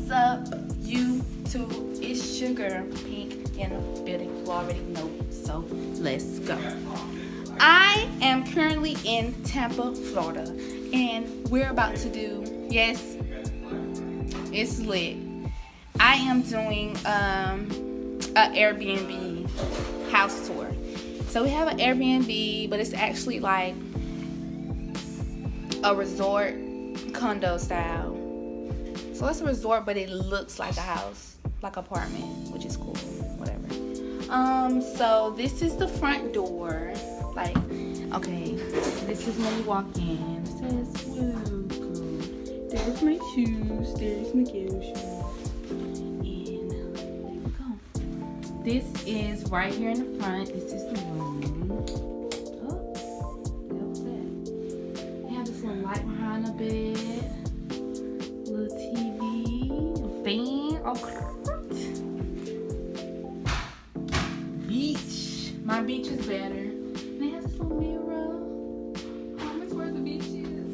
What's up, YouTube? It's your girl, Pink, in the building. You already know, so let's go. I am currently in Tampa, Florida, and we're about to do, yes, it's lit. I am doing an Airbnb house tour. So we have an Airbnb, but it's actually like a resort condo style. So it's a resort, but it looks like a house, like apartment, which is cool, whatever. So this is the front door. Like, okay, this is when you walk in. It says, welcome. There's my shoes, there's my girl shoes. And there we go. This is right here in the front. This is the room. Oh, that was that. They have this little light behind the bed. Little TV, a fan, beach. My beach is better. And it has this little mirror. That's where the beach is.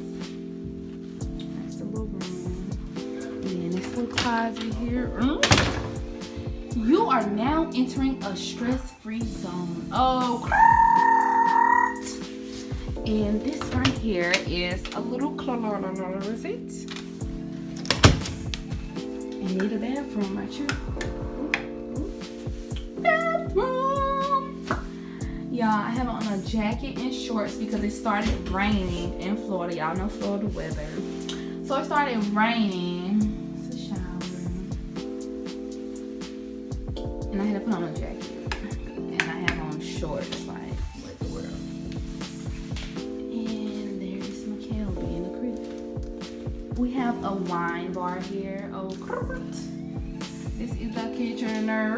That's the little room. And then this little closet here. You are now entering a stress-free zone. Oh, and this right here is a little closet. You need a bathroom, right here. Bathroom. Y'all, I have on a jacket and shorts because it started raining in Florida. Y'all know Florida weather. So it started raining. It's a shower. And I had to put on a jacket. And I have on shorts, like, what the world. And there's Mikhail being a creep. We have a wine bar here. Oh, this is the kitchen. I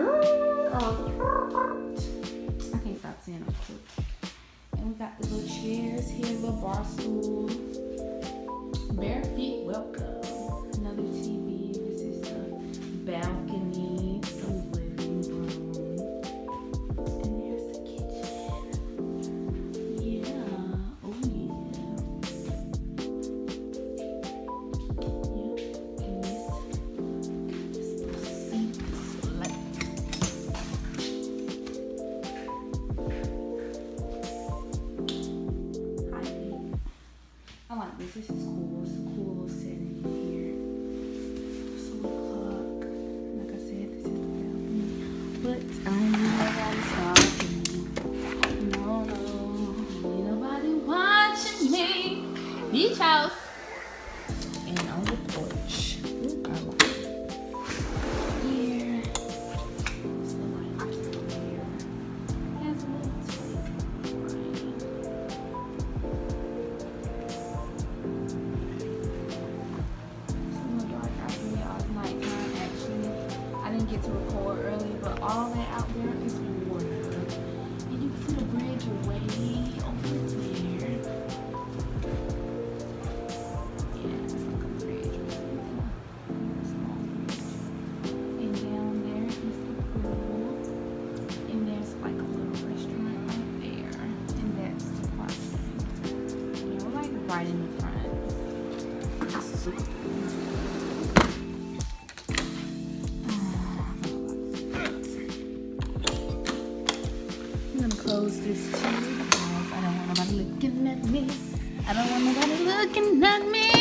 can't stop saying it too. And we got the little chairs here, little bar stool. Bare feet, welcome. Another TV. This is the balcony, the living room. And there's the kitchen. Yeah. Oh yeah. This is cool. It's a cool little setting here. It's a little clock. Like I said, this is the balcony. But I don't need nobody talking. No. Ain't nobody watching me. Beach house. And on the porch. Ooh, I like it. Here. There's the light here. It has a little tape. Get to record early, but all that out there is water. And you can see the bridge way over there. Yeah, it's like a bridge or something. A small bridge. And down there is the pool. And there's like a little restaurant right there. And that's the parking. You know, like right in the front. It's super cool. Close this too because I don't want nobody looking at me. I don't want nobody looking at me.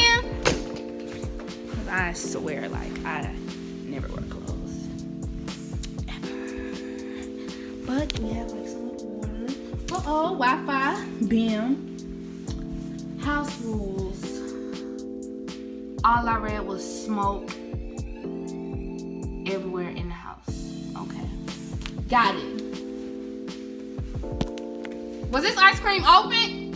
Because I swear, like, I never wear clothes. Ever. But we have, like, some little water. Uh-oh, Wi-Fi. Bam. House rules. All I read was smoke everywhere in the house. Okay. Got it. Was this ice cream open?